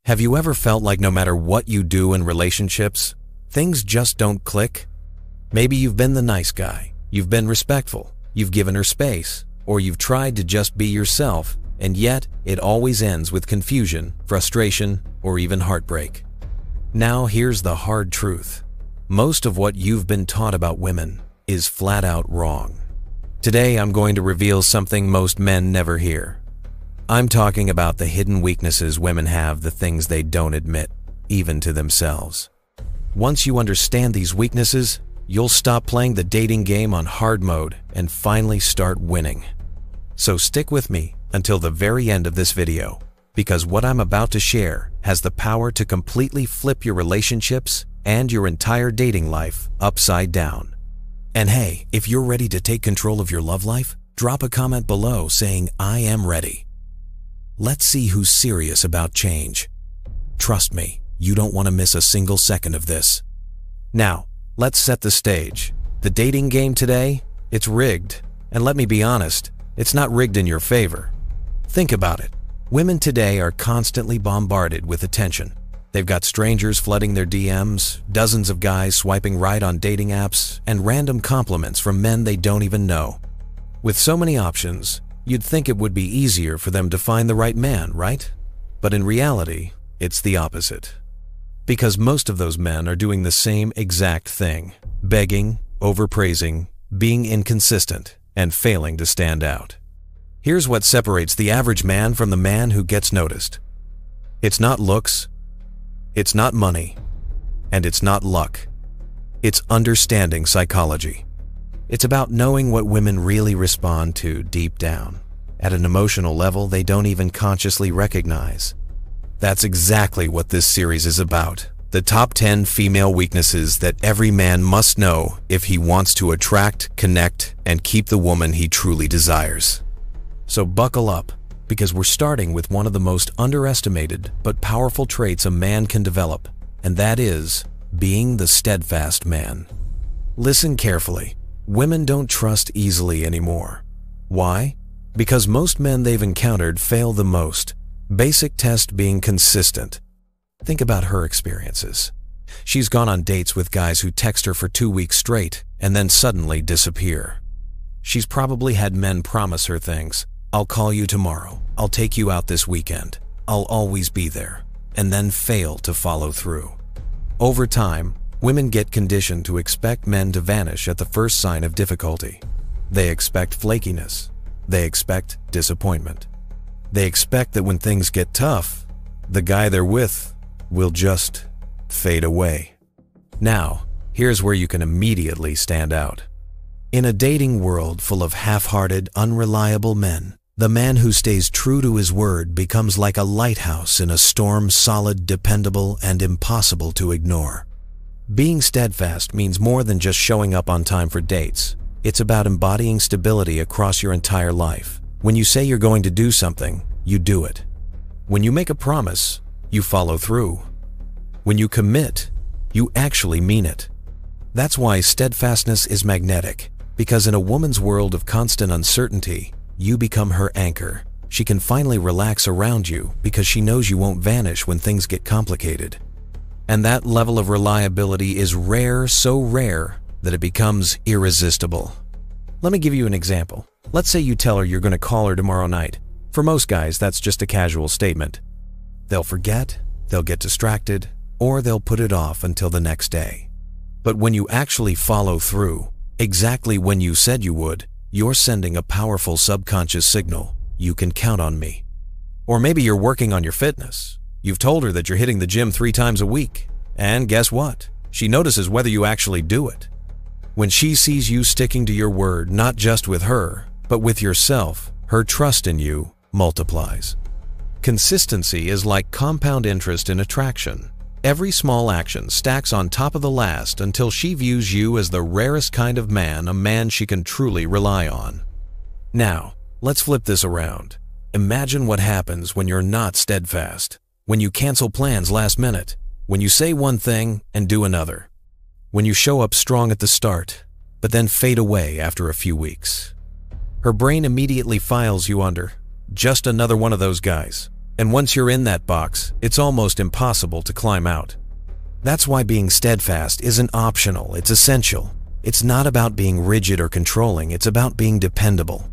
Have you ever felt like no matter what you do in relationships, things just don't click? Maybe you've been the nice guy, you've been respectful, you've given her space, or you've tried to just be yourself, and yet it always ends with confusion, frustration, or even heartbreak. Now here's the hard truth. Most of what you've been taught about women is flat out wrong. Today I'm going to reveal something most men never hear. I'm talking about the hidden weaknesses women have, the things they don't admit, even to themselves. Once you understand these weaknesses, you'll stop playing the dating game on hard mode and finally start winning. So stick with me until the very end of this video, because what I'm about to share has the power to completely flip your relationships and your entire dating life upside down. And hey, if you're ready to take control of your love life, drop a comment below saying, "I am ready." Let's see who's serious about change. Trust me, you don't want to miss a single second of this. Now, let's set the stage. The dating game today, it's rigged. And let me be honest, it's not rigged in your favor. Think about it. Women today are constantly bombarded with attention. They've got strangers flooding their DMs, dozens of guys swiping right on dating apps, and random compliments from men they don't even know. With so many options, you'd think it would be easier for them to find the right man, right? But in reality, it's the opposite. Because most of those men are doing the same exact thing: begging, overpraising, being inconsistent, and failing to stand out. Here's what separates the average man from the man who gets noticed. It's not looks, it's not money, and it's not luck. It's understanding psychology. It's about knowing what women really respond to deep down, at an emotional level they don't even consciously recognize. That's exactly what this series is about. The top 10 female weaknesses that every man must know if he wants to attract, connect, and keep the woman he truly desires. So buckle up, because we're starting with one of the most underestimated but powerful traits a man can develop, and that is being the steadfast man. Listen carefully. Women don't trust easily anymore. Why? Because most men they've encountered fail the most. Basic test being consistent. Think about her experiences. She's gone on dates with guys who text her for 2 weeks straight and then suddenly disappear. She's probably had men promise her things. "I'll call you tomorrow. I'll take you out this weekend. I'll always be there," and then fail to follow through. Over time, women get conditioned to expect men to vanish at the first sign of difficulty. They expect flakiness. They expect disappointment. They expect that when things get tough, the guy they're with will just fade away. Now, here's where you can immediately stand out. In a dating world full of half-hearted, unreliable men, the man who stays true to his word becomes like a lighthouse in a storm, solid, dependable, and impossible to ignore. Being steadfast means more than just showing up on time for dates. It's about embodying stability across your entire life. When you say you're going to do something, you do it. When you make a promise, you follow through. When you commit, you actually mean it. That's why steadfastness is magnetic, because in a woman's world of constant uncertainty, you become her anchor. She can finally relax around you because she knows you won't vanish when things get complicated. And that level of reliability is rare, so rare that it becomes irresistible. Let me give you an example. Let's say you tell her you're going to call her tomorrow night. For most guys, that's just a casual statement. They'll forget, they'll get distracted, or they'll put it off until the next day. But when you actually follow through, exactly when you said you would, you're sending a powerful subconscious signal: you can count on me. Or maybe you're working on your fitness. You've told her that you're hitting the gym 3 times a week. And guess what? She notices whether you actually do it. When she sees you sticking to your word, not just with her, but with yourself, her trust in you multiplies. Consistency is like compound interest in attraction. Every small action stacks on top of the last until she views you as the rarest kind of man, a man she can truly rely on. Now, let's flip this around. Imagine what happens when you're not steadfast, when you cancel plans last minute, when you say one thing and do another, when you show up strong at the start, but then fade away after a few weeks. Her brain immediately files you under just another one of those guys. And once you're in that box, it's almost impossible to climb out. That's why being steadfast isn't optional, it's essential. It's not about being rigid or controlling, it's about being dependable.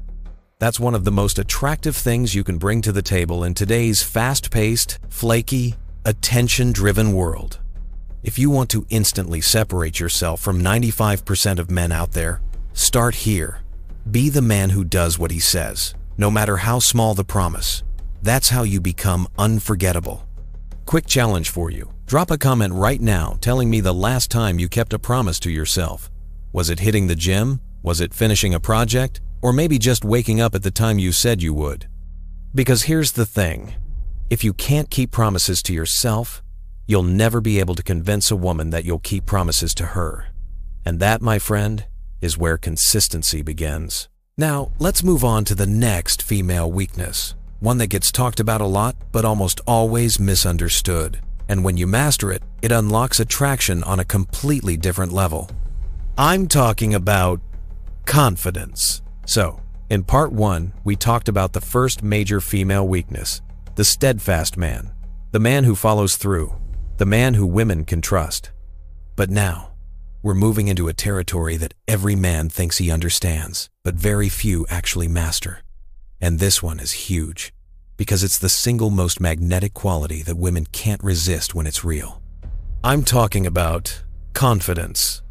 That's one of the most attractive things you can bring to the table in today's fast-paced, flaky, attention-driven world. If you want to instantly separate yourself from 95% of men out there, start here. Be the man who does what he says, no matter how small the promise. That's how you become unforgettable. Quick challenge for you. Drop a comment right now telling me the last time you kept a promise to yourself. Was it hitting the gym? Was it finishing a project? Or maybe just waking up at the time you said you would? Because here's the thing. If you can't keep promises to yourself, you'll never be able to convince a woman that you'll keep promises to her. And that, my friend, is where consistency begins. Now, let's move on to the next female weakness. One that gets talked about a lot, but almost always misunderstood. And when you master it, it unlocks attraction on a completely different level. I'm talking about confidence. So, in part 1, we talked about the first major female weakness, the steadfast man, the man who follows through, the man who women can trust. But now, we're moving into a territory that every man thinks he understands, but very few actually master. And this one is huge, because it's the single most magnetic quality that women can't resist when it's real. I'm talking about confidence.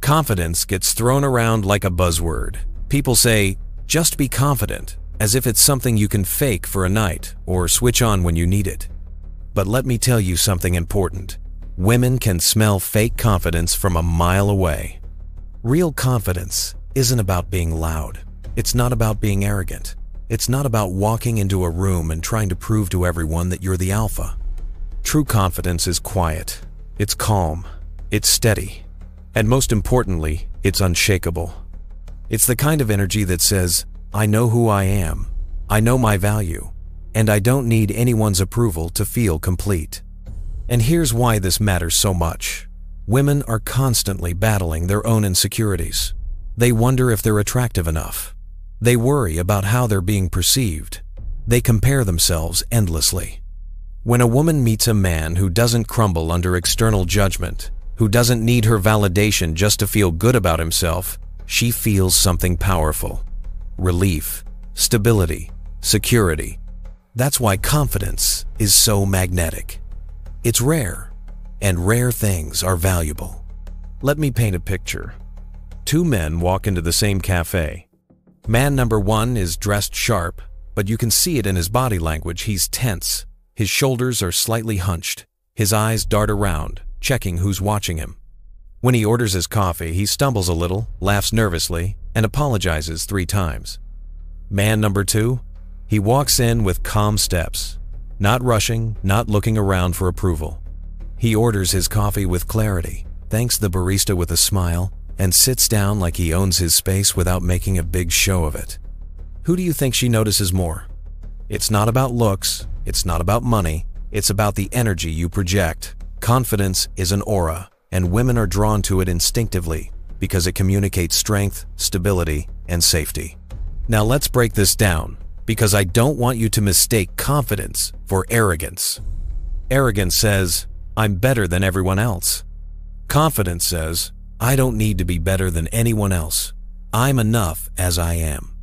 Confidence gets thrown around like a buzzword. People say, just be confident, as if it's something you can fake for a night or switch on when you need it. But let me tell you something important. Women can smell fake confidence from a mile away. Real confidence isn't about being loud. It's not about being arrogant. It's not about walking into a room and trying to prove to everyone that you're the alpha. True confidence is quiet. It's calm. It's steady. And most importantly, it's unshakable. It's the kind of energy that says, I know who I am, I know my value, and I don't need anyone's approval to feel complete. And here's why this matters so much. Women are constantly battling their own insecurities. They wonder if they're attractive enough. They worry about how they're being perceived. They compare themselves endlessly. When a woman meets a man who doesn't crumble under external judgment, who doesn't need her validation just to feel good about himself, she feels something powerful. Relief, stability, security. That's why confidence is so magnetic. It's rare, and rare things are valuable. Let me paint a picture. Two men walk into the same cafe. Man number 1 is dressed sharp, but you can see it in his body language. He's tense. His shoulders are slightly hunched. His eyes dart around, checking who's watching him. When he orders his coffee, he stumbles a little, laughs nervously, and apologizes 3 times. Man number 2, he walks in with calm steps, not rushing, not looking around for approval. He orders his coffee with clarity, thanks the barista with a smile, and sits down like he owns his space without making a big show of it. Who do you think she notices more? It's not about looks, it's not about money, it's about the energy you project. Confidence is an aura, and women are drawn to it instinctively because it communicates strength, stability, and safety. Now let's break this down, because I don't want you to mistake confidence for arrogance. Arrogance says, I'm better than everyone else. Confidence says, I don't need to be better than anyone else. I'm enough as I am.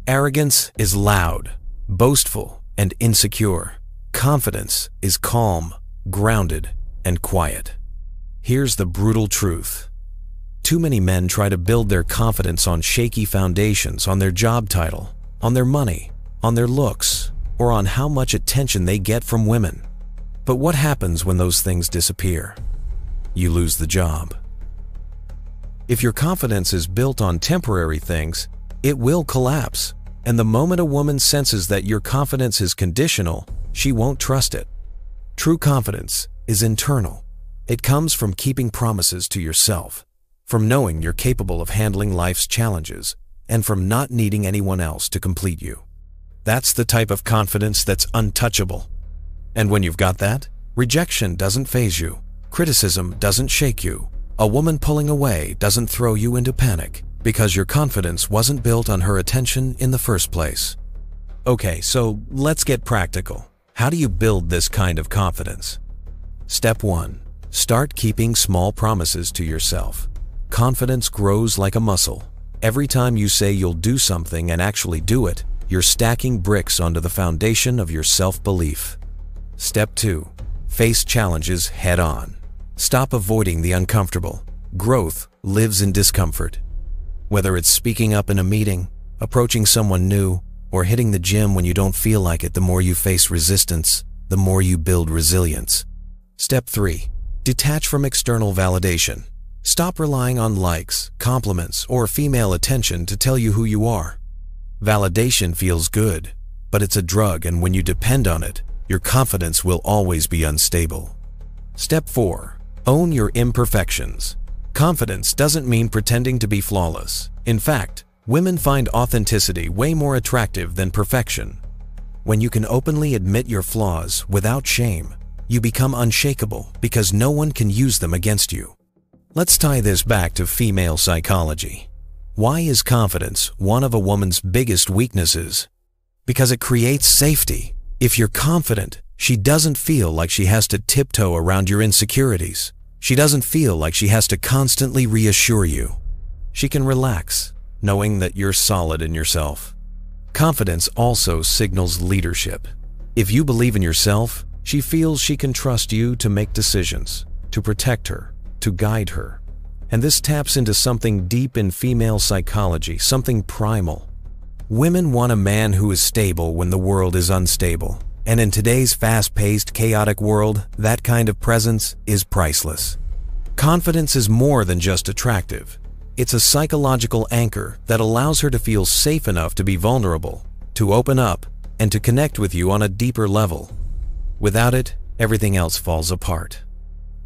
Arrogance is loud, boastful, and insecure. Confidence is calm, grounded, and quiet. Here's the brutal truth. Too many men try to build their confidence on shaky foundations, on their job title, on their money, on their looks, or on how much attention they get from women. But what happens when those things disappear? You lose the job. If your confidence is built on temporary things, it will collapse. And the moment a woman senses that your confidence is conditional, she won't trust it. True confidence is internal. It comes from keeping promises to yourself, from knowing you're capable of handling life's challenges, and from not needing anyone else to complete you. That's the type of confidence that's untouchable. And when you've got that, rejection doesn't faze you. Criticism doesn't shake you. A woman pulling away doesn't throw you into panic, because your confidence wasn't built on her attention in the first place. Okay, so let's get practical. How do you build this kind of confidence? Step 1. Start keeping small promises to yourself. Confidence grows like a muscle. Every time you say you'll do something and actually do it, you're stacking bricks onto the foundation of your self-belief. Step 2. Face challenges head-on. Stop avoiding the uncomfortable. Growth lives in discomfort. Whether it's speaking up in a meeting, approaching someone new, or hitting the gym when you don't feel like it, the more you face resistance, the more you build resilience. Step 3. Detach from external validation. Stop relying on likes, compliments, or female attention to tell you who you are. Validation feels good, but it's a drug, and when you depend on it, your confidence will always be unstable. Step 4. Own your imperfections. Confidence doesn't mean pretending to be flawless. In fact, women find authenticity way more attractive than perfection. When you can openly admit your flaws without shame, you become unshakable because no one can use them against you. Let's tie this back to female psychology. Why is confidence one of a woman's biggest weaknesses? Because it creates safety. If you're confident, she doesn't feel like she has to tiptoe around your insecurities. She doesn't feel like she has to constantly reassure you. She can relax, knowing that you're solid in yourself. Confidence also signals leadership. If you believe in yourself, she feels she can trust you to make decisions, to protect her, to guide her. And this taps into something deep in female psychology, something primal. Women want a man who is stable when the world is unstable. And in today's fast-paced, chaotic world, that kind of presence is priceless. Confidence is more than just attractive. It's a psychological anchor that allows her to feel safe enough to be vulnerable, to open up, and to connect with you on a deeper level. Without it, everything else falls apart.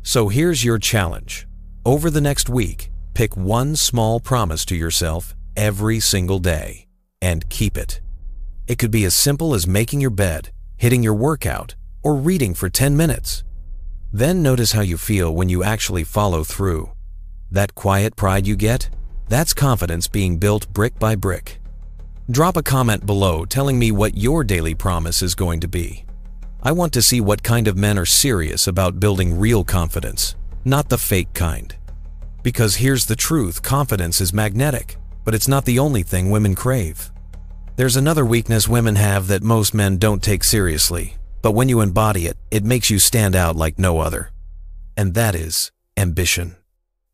So here's your challenge. Over the next week, pick one small promise to yourself every single day and keep it. It could be as simple as making your bed, hitting your workout, or reading for 10 minutes. Then notice how you feel when you actually follow through. That quiet pride you get, that's confidence being built brick by brick. Drop a comment below telling me what your daily promise is going to be. I want to see what kind of men are serious about building real confidence, not the fake kind. Because here's the truth, confidence is magnetic, but it's not the only thing women crave. There's another weakness women have that most men don't take seriously, but when you embody it, it makes you stand out like no other. And that is ambition.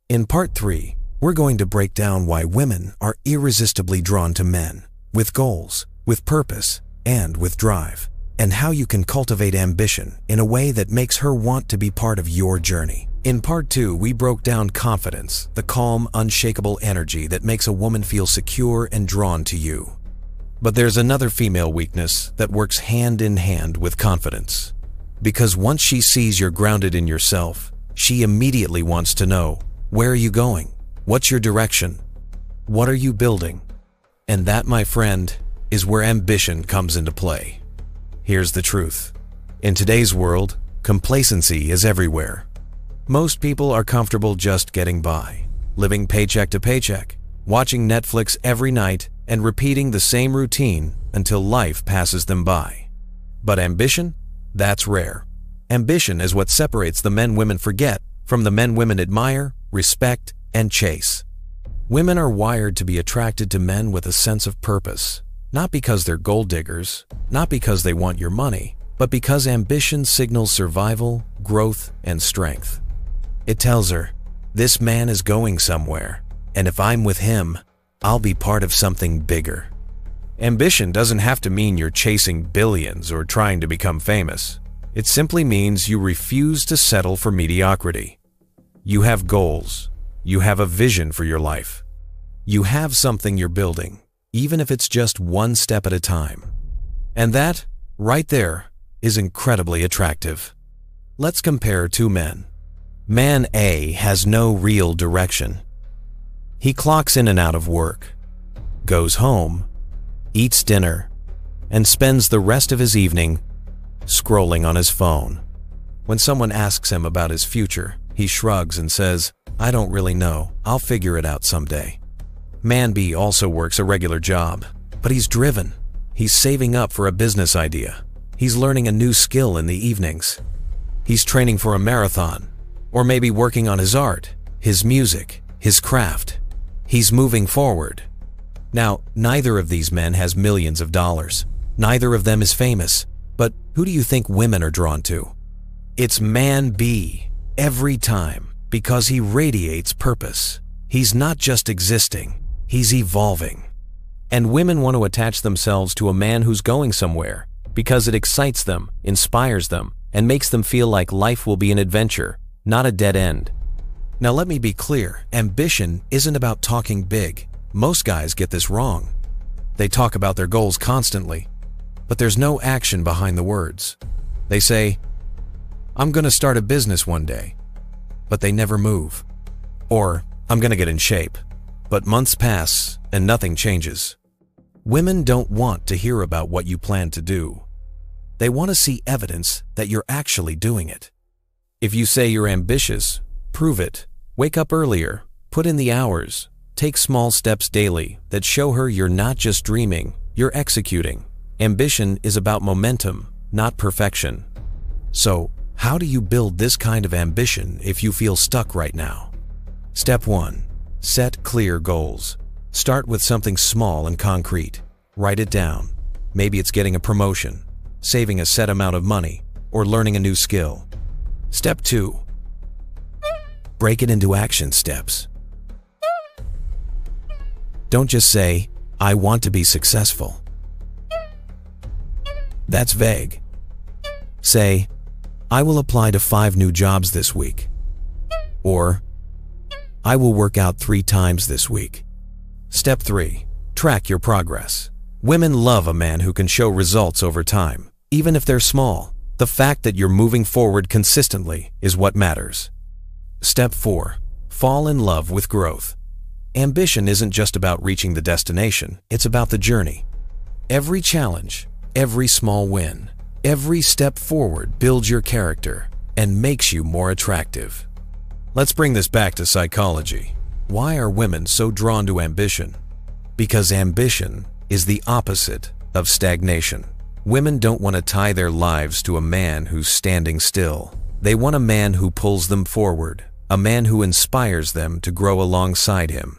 In part 3, we're going to break down why women are irresistibly drawn to men, with goals, with purpose, and with drive, and how you can cultivate ambition in a way that makes her want to be part of your journey. In part 2, we broke down confidence, the calm, unshakable energy that makes a woman feel secure and drawn to you. But there's another female weakness that works hand in hand with confidence. Because once she sees you're grounded in yourself, she immediately wants to know, where are you going? What's your direction? What are you building? And that, my friend, is where ambition comes into play. Here's the truth. In today's world, complacency is everywhere. Most people are comfortable just getting by, living paycheck to paycheck, watching Netflix every night, and repeating the same routine until life passes them by. But ambition? That's rare. Ambition is what separates the men women forget from the men women admire, respect, and chase. Women are wired to be attracted to men with a sense of purpose, not because they're gold diggers, not because they want your money, but because ambition signals survival, growth, and strength. It tells her, this man is going somewhere, and if I'm with him, I'll be part of something bigger. Ambition doesn't have to mean you're chasing billions or trying to become famous. It simply means you refuse to settle for mediocrity. You have goals. You have a vision for your life. You have something you're building, even if it's just one step at a time. And that, right there, is incredibly attractive. Let's compare two men. Man A has no real direction. He clocks in and out of work, goes home, eats dinner, and spends the rest of his evening scrolling on his phone. When someone asks him about his future, he shrugs and says, I don't really know, I'll figure it out someday. Man B also works a regular job, but he's driven. He's saving up for a business idea, He's learning a new skill in the evenings. He's training for a marathon, or maybe working on his art, his music, his craft. He's moving forward. Now, neither of these men has millions of dollars. Neither of them is famous. But who do you think women are drawn to? It's man B, every time, because he radiates purpose. He's not just existing, he's evolving. And women want to attach themselves to a man who's going somewhere because it excites them, inspires them, and makes them feel like life will be an adventure, not a dead end. Now let me be clear, ambition isn't about talking big. Most guys get this wrong. They talk about their goals constantly, but there's no action behind the words. They say, "I'm going to start a business one day," but they never move. Or, "I'm going to get in shape," but months pass and nothing changes. Women don't want to hear about what you plan to do. They want to see evidence that you're actually doing it. If you say you're ambitious, prove it. Wake up earlier, put in the hours, take small steps daily that show her you're not just dreaming, you're executing. Ambition is about momentum, not perfection. So, how do you build this kind of ambition if you feel stuck right now? Step 1. Set clear goals. Start with something small and concrete. Write it down. Maybe it's getting a promotion, saving a set amount of money, or learning a new skill. Step 2. Break it into action steps. Don't just say, "I want to be successful." That's vague. Say, "I will apply to 5 new jobs this week." Or, "I will work out 3 times this week." Step 3. Track your progress. Women love a man who can show results over time, even if they're small. The fact that you're moving forward consistently is what matters. Step 4. Fall in love with growth. Ambition isn't just about reaching the destination, it's about the journey. Every challenge, every small win, every step forward builds your character and makes you more attractive. Let's bring this back to psychology. Why are women so drawn to ambition? Because ambition is the opposite of stagnation. Women don't want to tie their lives to a man who's standing still. They want a man who pulls them forward, a man who inspires them to grow alongside him.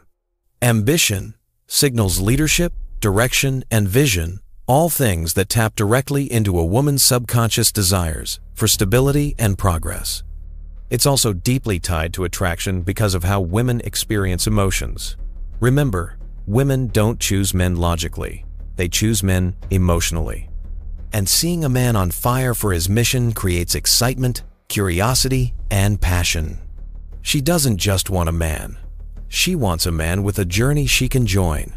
Ambition signals leadership, direction, and vision, all things that tap directly into a woman's subconscious desires for stability and progress. It's also deeply tied to attraction because of how women experience emotions. Remember, women don't choose men logically, they choose men emotionally. And seeing a man on fire for his mission creates excitement, curiosity, and passion. She doesn't just want a man. She wants a man with a journey she can join.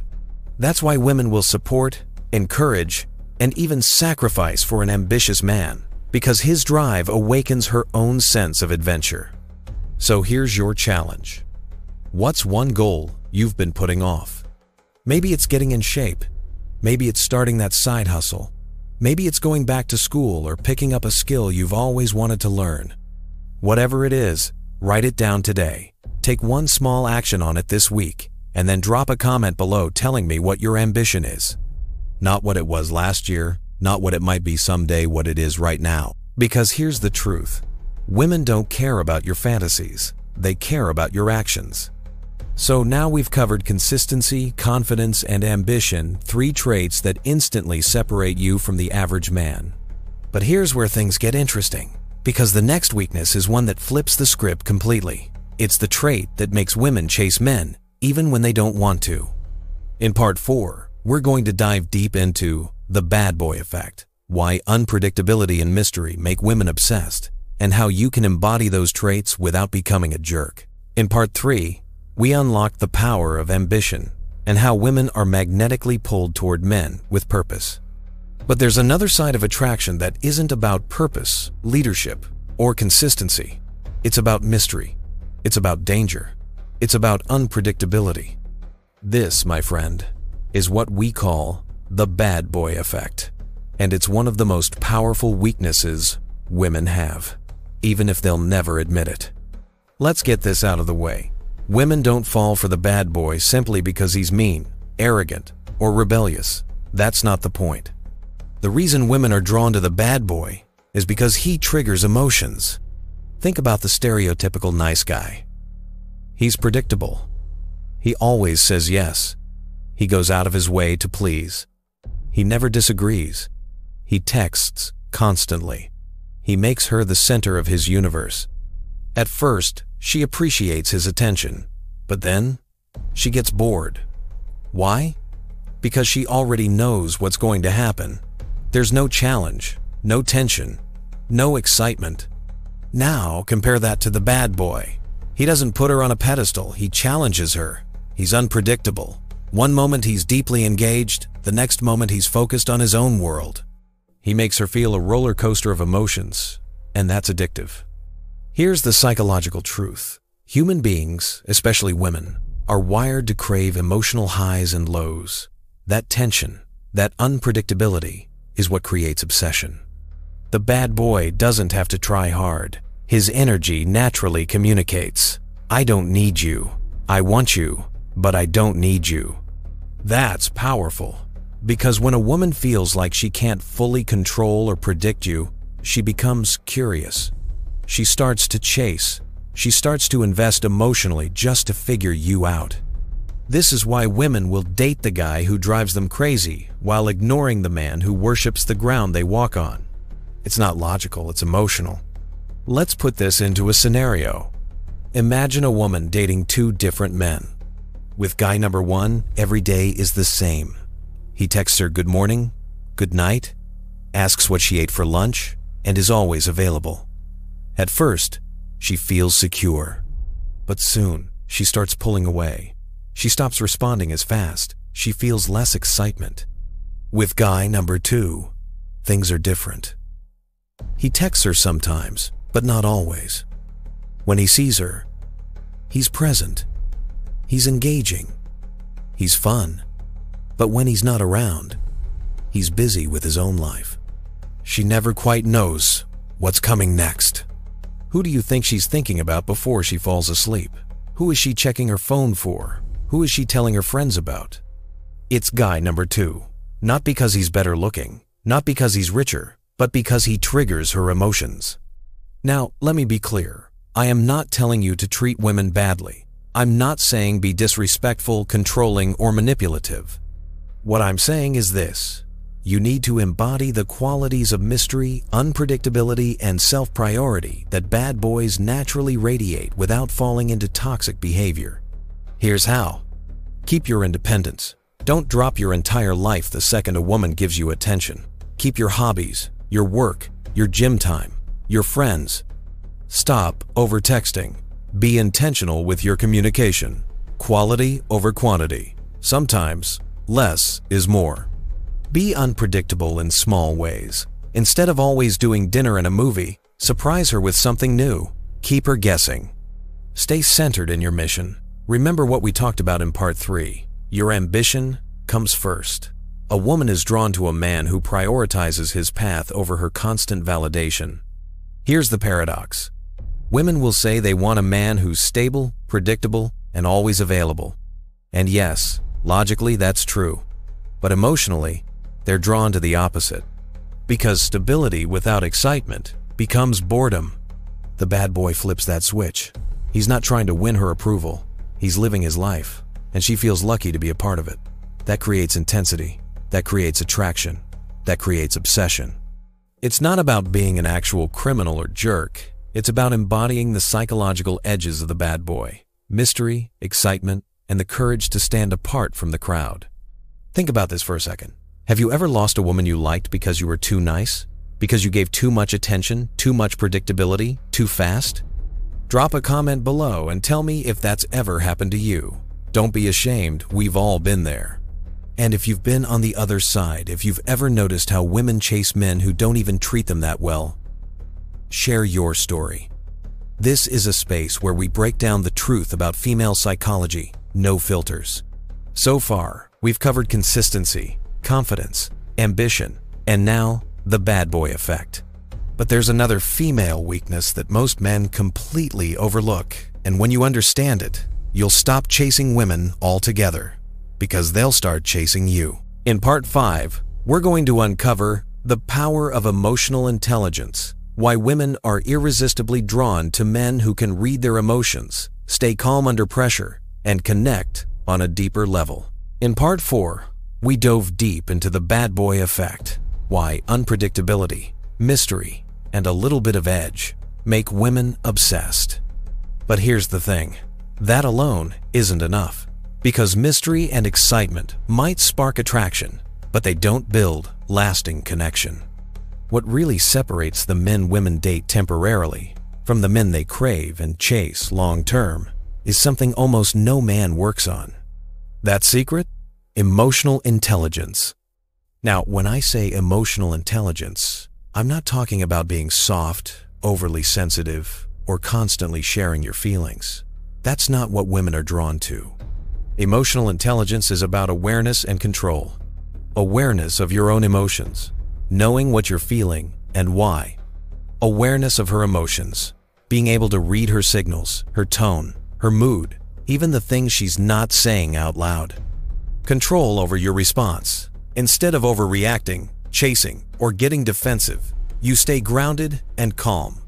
That's why women will support, encourage, and even sacrifice for an ambitious man, because his drive awakens her own sense of adventure. So here's your challenge. What's one goal you've been putting off? Maybe it's getting in shape. Maybe it's starting that side hustle. Maybe it's going back to school or picking up a skill you've always wanted to learn. Whatever it is, write it down today. Take one small action on it this week, and then drop a comment below telling me what your ambition is. Not what it was last year, not what it might be someday, what it is right now. Because here's the truth. Women don't care about your fantasies. They care about your actions. So now we've covered consistency, confidence, and ambition, 3 traits that instantly separate you from the average man. But here's where things get interesting, because the next weakness is one that flips the script completely. It's the trait that makes women chase men, even when they don't want to. In part 4, we're going to dive deep into the bad boy effect, why unpredictability and mystery make women obsessed, and how you can embody those traits without becoming a jerk. In part 3, we unlock the power of ambition and how women are magnetically pulled toward men with purpose. But there's another side of attraction that isn't about purpose, leadership, or consistency. It's about mystery. It's about danger. It's about unpredictability. This, my friend, is what we call the bad boy effect. And it's one of the most powerful weaknesses women have, even if they'll never admit it. Let's get this out of the way. Women don't fall for the bad boy simply because he's mean, arrogant, or rebellious. That's not the point. The reason women are drawn to the bad boy is because he triggers emotions. Think about the stereotypical nice guy. He's predictable. He always says yes. He goes out of his way to please. He never disagrees. He texts constantly. He makes her the center of his universe. At first, she appreciates his attention, but then she gets bored. Why? Because she already knows what's going to happen. There's no challenge, no tension, no excitement. Now compare that to the bad boy. He doesn't put her on a pedestal, he challenges her. He's unpredictable. One moment he's deeply engaged, the next moment he's focused on his own world. He makes her feel a roller coaster of emotions, and that's addictive. Here's the psychological truth. Human beings, especially women, are wired to crave emotional highs and lows. That tension, that unpredictability, is what creates obsession. The bad boy doesn't have to try hard. His energy naturally communicates. I don't need you. I want you, but I don't need you. That's powerful, because when a woman feels like she can't fully control or predict you, she becomes curious. She starts to chase. She starts to invest emotionally just to figure you out. This is why women will date the guy who drives them crazy while ignoring the man who worships the ground they walk on. It's not logical, it's emotional. Let's put this into a scenario. Imagine a woman dating two different men. With guy number one, every day is the same. He texts her good morning, good night, asks what she ate for lunch, and is always available. At first, she feels secure. But soon, she starts pulling away. She stops responding as fast. She feels less excitement. With guy number two, things are different. He texts her sometimes, but not always. When he sees her, he's present. He's engaging. He's fun. But when he's not around, he's busy with his own life. She never quite knows what's coming next. Who do you think she's thinking about before she falls asleep? Who is she checking her phone for? Who is she telling her friends about? It's guy number two. Not because he's better looking, not because he's richer, but because he triggers her emotions. Now, let me be clear. I am not telling you to treat women badly. I'm not saying be disrespectful, controlling, or manipulative. What I'm saying is this. You need to embody the qualities of mystery, unpredictability, and self-priority that bad boys naturally radiate without falling into toxic behavior. Here's how. Keep your independence. Don't drop your entire life the second a woman gives you attention. Keep your hobbies, your work, your gym time, your friends. Stop over-texting. Be intentional with your communication. Quality over quantity. Sometimes, less is more. Be unpredictable in small ways. Instead of always doing dinner and a movie, surprise her with something new. Keep her guessing. Stay centered in your mission. Remember what we talked about in part 3. Your ambition comes first. A woman is drawn to a man who prioritizes his path over her constant validation. Here's the paradox. Women will say they want a man who's stable, predictable, and always available. And yes, logically that's true. But emotionally, they're drawn to the opposite. Because stability without excitement becomes boredom. The bad boy flips that switch. He's not trying to win her approval. He's living his life, and she feels lucky to be a part of it. That creates intensity. That creates attraction. That creates obsession. It's not about being an actual criminal or jerk. It's about embodying the psychological edges of the bad boy. Mystery, excitement, and the courage to stand apart from the crowd. Think about this for a second. Have you ever lost a woman you liked because you were too nice? Because you gave too much attention, too much predictability, too fast? Drop a comment below and tell me if that's ever happened to you. Don't be ashamed, we've all been there. And if you've been on the other side, if you've ever noticed how women chase men who don't even treat them that well, share your story. This is a space where we break down the truth about female psychology, no filters. So far, we've covered consistency, confidence, ambition, and now the bad boy effect. But there's another female weakness that most men completely overlook, and when you understand it, you'll stop chasing women altogether, because they'll start chasing you. In part 5, we're going to uncover The power of emotional intelligence. Why women are irresistibly drawn to men who can read their emotions, stay calm under pressure, and connect on a deeper level. In Part 4, we dove deep into the bad boy effect. Why unpredictability, mystery, and a little bit of edge make women obsessed. But here's the thing. That alone isn't enough. Because mystery and excitement might spark attraction, but they don't build lasting connection. What really separates the men women date temporarily from the men they crave and chase long-term is something almost no man works on. That secret? Emotional intelligence. Now, when I say emotional intelligence, I'm not talking about being soft, overly sensitive, or constantly sharing your feelings. That's not what women are drawn to. Emotional intelligence is about awareness and control. Awareness of your own emotions, knowing what you're feeling and why. Awareness of her emotions, being able to read her signals, her tone, her mood, even the things she's not saying out loud. Control over your response. Instead of overreacting, chasing, or getting defensive, you stay grounded and calm.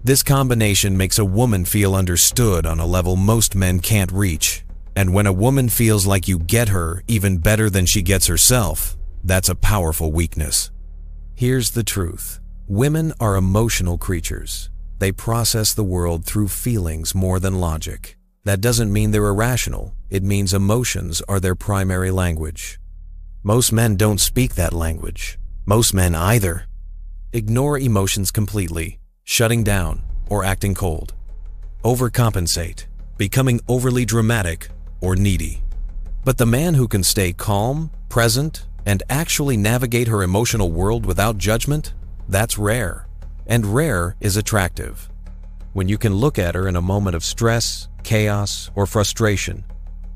This combination makes a woman feel understood on a level most men can't reach. And when a woman feels like you get her even better than she gets herself, that's a powerful weakness. Here's the truth. Women are emotional creatures. They process the world through feelings more than logic. That doesn't mean they're irrational. It means emotions are their primary language. Most men don't speak that language. Most men either. Ignore emotions completely, shutting down or acting cold. Overcompensate, becoming overly dramatic or needy. But the man who can stay calm, present, and actually navigate her emotional world without judgment, that's rare. And rare is attractive. When you can look at her in a moment of stress, chaos, or frustration,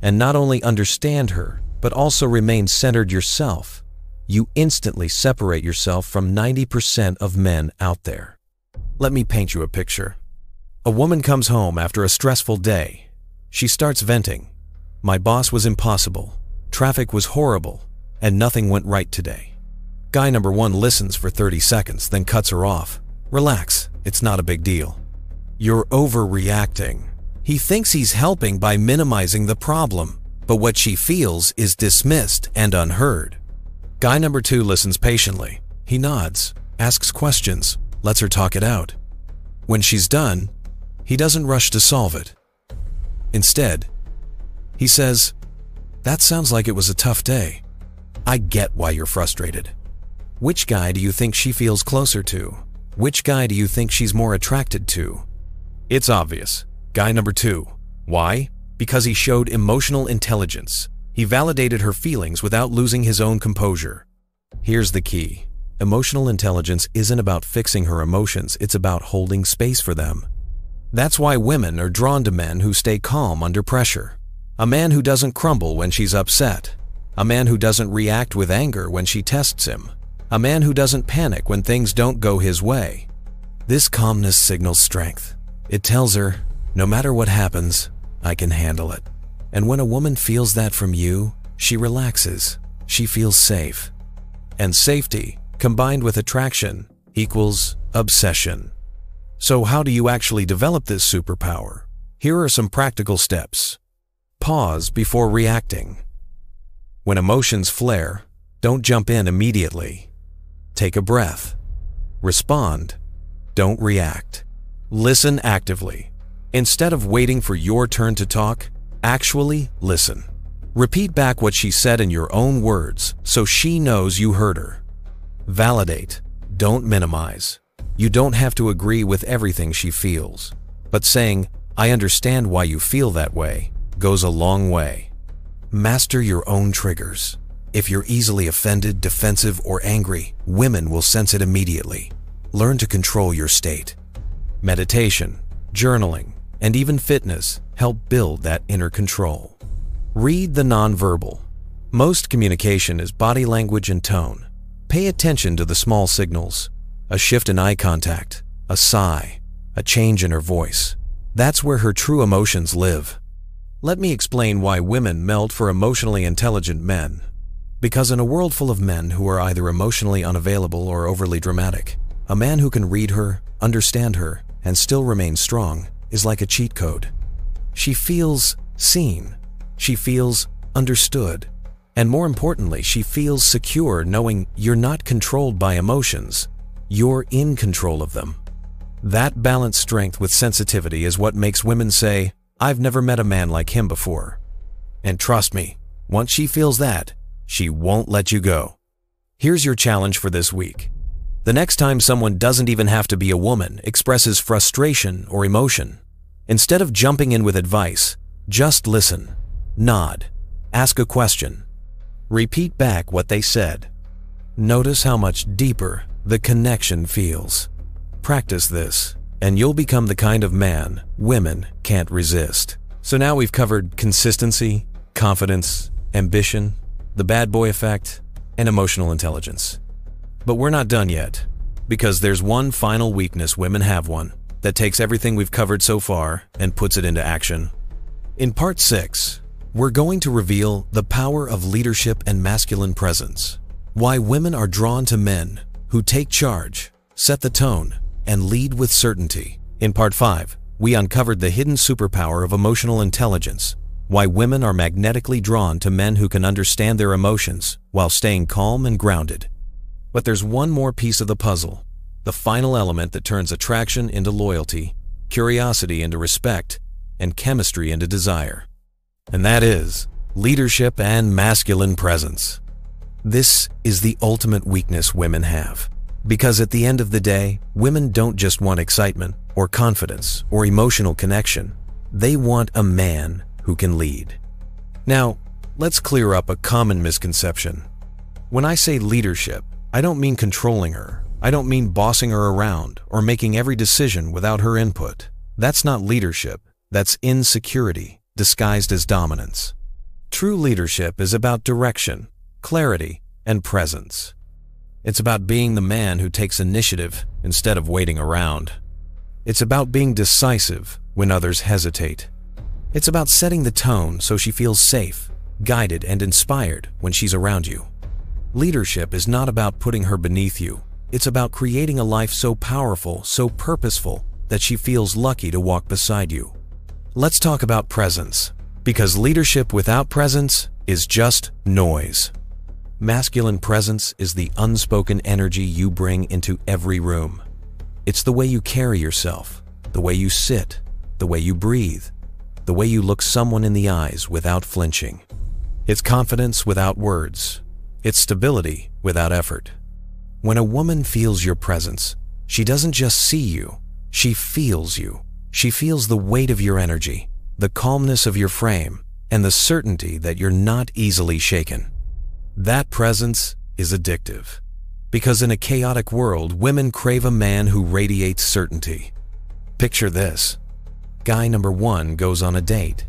and not only understand her, but also remain centered yourself, you instantly separate yourself from 90% of men out there. Let me paint you a picture. A woman comes home after a stressful day. She starts venting. My boss was impossible, traffic was horrible, and nothing went right today. Guy number 1 listens for 30 seconds, then cuts her off. Relax, it's not a big deal. You're overreacting. He thinks he's helping by minimizing the problem, but what she feels is dismissed and unheard. Guy number 2 listens patiently. He nods, asks questions, lets her talk it out. When she's done, he doesn't rush to solve it. Instead, he says, "That sounds like it was a tough day. I get why you're frustrated." Which guy do you think she feels closer to? Which guy do you think she's more attracted to? It's obvious. Guy number 2. Why? Because he showed emotional intelligence. He validated her feelings without losing his own composure. Here's the key. Emotional intelligence isn't about fixing her emotions, it's about holding space for them. That's why women are drawn to men who stay calm under pressure. A man who doesn't crumble when she's upset. A man who doesn't react with anger when she tests him. A man who doesn't panic when things don't go his way. This calmness signals strength. It tells her, no matter what happens, I can handle it. And when a woman feels that from you, she relaxes. She feels safe. And safety, combined with attraction, equals obsession. So how do you actually develop this superpower? Here are some practical steps. Pause before reacting. When emotions flare, don't jump in immediately. Take a breath. Respond. Don't react. Listen actively. Instead of waiting for your turn to talk, actually listen. Repeat back what she said in your own words so she knows you heard her. Validate. Don't minimize. You don't have to agree with everything she feels, but saying, "I understand why you feel that way," goes a long way. Master your own triggers. If you're easily offended, defensive, or angry, women will sense it immediately. Learn to control your state. Meditation, journaling, and even fitness help build that inner control. Read the nonverbal. Most communication is body language and tone. Pay attention to the small signals. A shift in eye contact, a sigh, a change in her voice. That's where her true emotions live. Let me explain why women melt for emotionally intelligent men. Because in a world full of men who are either emotionally unavailable or overly dramatic, a man who can read her, understand her, and still remain strong is like a cheat code. She feels seen. She feels understood. And more importantly, she feels secure knowing you're not controlled by emotions. You're in control of them. That balanced strength with sensitivity is what makes women say, "I've never met a man like him before." And trust me, once she feels that, she won't let you go. Here's your challenge for this week. The next time someone doesn't even have to be a woman expresses frustration or emotion, instead of jumping in with advice, just listen, nod, ask a question, repeat back what they said. Notice how much deeper the connection feels. Practice this, and you'll become the kind of man women can't resist. So now we've covered consistency, confidence, ambition, the bad boy effect, and emotional intelligence. But we're not done yet, because there's one final weakness women have that takes everything we've covered so far and puts it into action. In part 6, we're going to reveal the power of leadership and masculine presence, why women are drawn to men who take charge, set the tone, and lead with certainty. In part 5, we uncovered the hidden superpower of emotional intelligence, why women are magnetically drawn to men who can understand their emotions while staying calm and grounded. But there's one more piece of the puzzle, the final element that turns attraction into loyalty, curiosity into respect, and chemistry into desire. And that is leadership and masculine presence. This is the ultimate weakness women have. Because at the end of the day, women don't just want excitement or confidence or emotional connection. They want a man who can lead. Now, let's clear up a common misconception. When I say leadership, I don't mean controlling her. I don't mean bossing her around or making every decision without her input. That's not leadership. That's insecurity disguised as dominance. True leadership is about direction, clarity, and presence. It's about being the man who takes initiative instead of waiting around. It's about being decisive when others hesitate. It's about setting the tone so she feels safe, guided, and inspired when she's around you. Leadership is not about putting her beneath you. It's about creating a life so powerful, so purposeful, that she feels lucky to walk beside you. Let's talk about presence, because leadership without presence is just noise. Masculine presence is the unspoken energy you bring into every room. It's the way you carry yourself, the way you sit, the way you breathe, the way you look someone in the eyes without flinching. It's confidence without words. It's stability without effort. When a woman feels your presence, she doesn't just see you, she feels you. She feels the weight of your energy, the calmness of your frame, and the certainty that you're not easily shaken. That presence is addictive. Because in a chaotic world, women crave a man who radiates certainty. Picture this. Guy number 1 goes on a date.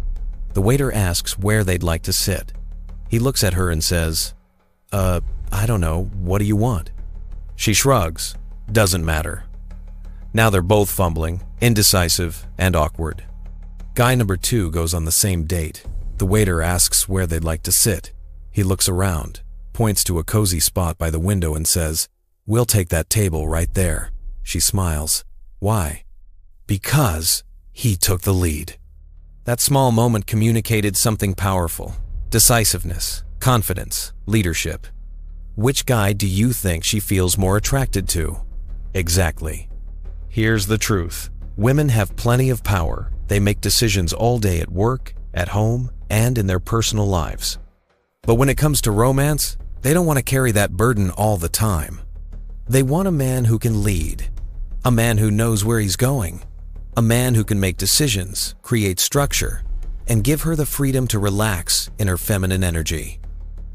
The waiter asks where they'd like to sit. He looks at her and says, I don't know, what do you want? She shrugs. Doesn't matter. Now they're both fumbling, indecisive, and awkward. Guy number 2 goes on the same date. The waiter asks where they'd like to sit. He looks around, points to a cozy spot by the window and says, "We'll take that table right there." She smiles. Why? Because he took the lead. That small moment communicated something powerful. Decisiveness, confidence, leadership. Which guy do you think she feels more attracted to? Exactly. Here's the truth. Women have plenty of power. They make decisions all day at work, at home, and in their personal lives. But when it comes to romance, they don't want to carry that burden all the time. They want a man who can lead, a man who knows where he's going, a man who can make decisions, create structure, and give her the freedom to relax in her feminine energy.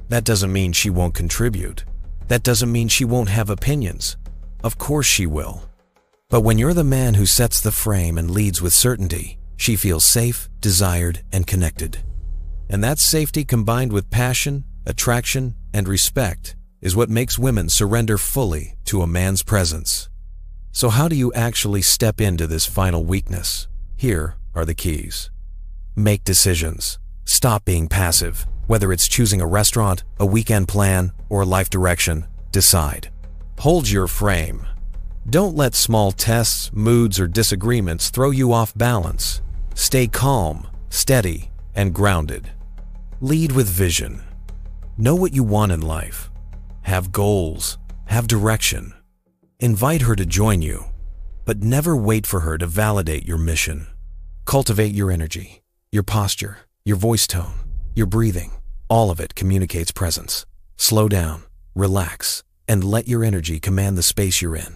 That doesn't mean she won't contribute. That doesn't mean she won't have opinions. Of course she will. But when you're the man who sets the frame and leads with certainty, she feels safe, desired, and connected. And that safety combined with passion, attraction, and respect is what makes women surrender fully to a man's presence. So how do you actually step into this final weakness? Here are the keys. Make decisions. Stop being passive. Whether it's choosing a restaurant, a weekend plan, or life direction, decide. Hold your frame. Don't let small tests, moods, or disagreements throw you off balance. Stay calm, steady, and grounded. Lead with vision. Know what you want in life. Have goals. Have direction. Invite her to join you, but never wait for her to validate your mission. Cultivate your energy, your posture, your voice tone, your breathing. All of it communicates presence. Slow down, relax, and let your energy command the space you're in.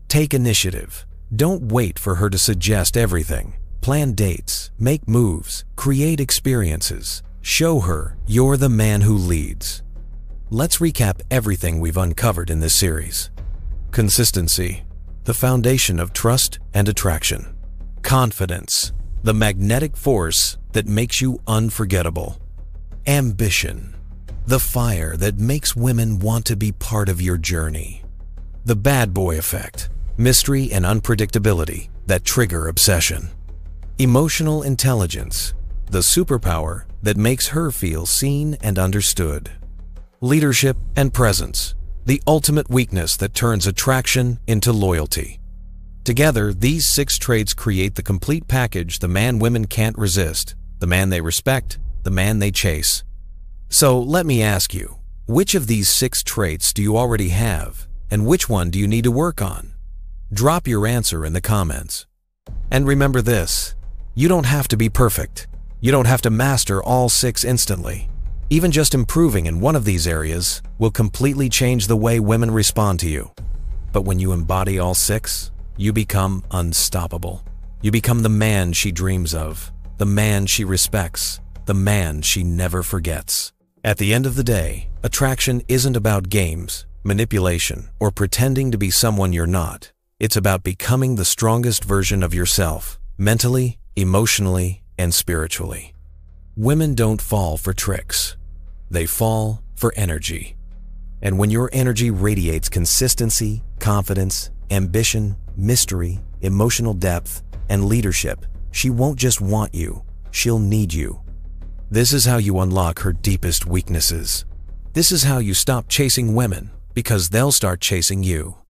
Take initiative. Don't wait for her to suggest everything. Plan dates, make moves, create experiences. Show her you're the man who leads. Let's recap everything we've uncovered in this series. Consistency, the foundation of trust and attraction. Confidence, the magnetic force that makes you unforgettable. Ambition, the fire that makes women want to be part of your journey. The bad boy effect, mystery and unpredictability that trigger obsession. Emotional intelligence, the superpower that makes her feel seen and understood. Leadership and presence, the ultimate weakness that turns attraction into loyalty. Together, these 6 traits create the complete package the man women can't resist, the man they respect, the man they chase. So let me ask you, which of these 6 traits do you already have, and which one do you need to work on? Drop your answer in the comments. And remember this, you don't have to be perfect. You don't have to master all 6 instantly. Even just improving in one of these areas will completely change the way women respond to you. But when you embody all 6, you become unstoppable. You become the man she dreams of, the man she respects, the man she never forgets. At the end of the day, attraction isn't about games, manipulation, or pretending to be someone you're not. It's about becoming the strongest version of yourself, mentally, emotionally, and spiritually. Women don't fall for tricks. They fall for energy. And when your energy radiates consistency, confidence, ambition, mystery, emotional depth, and leadership, she won't just want you, she'll need you. This is how you unlock her deepest weaknesses. This is how you stop chasing women, because they'll start chasing you.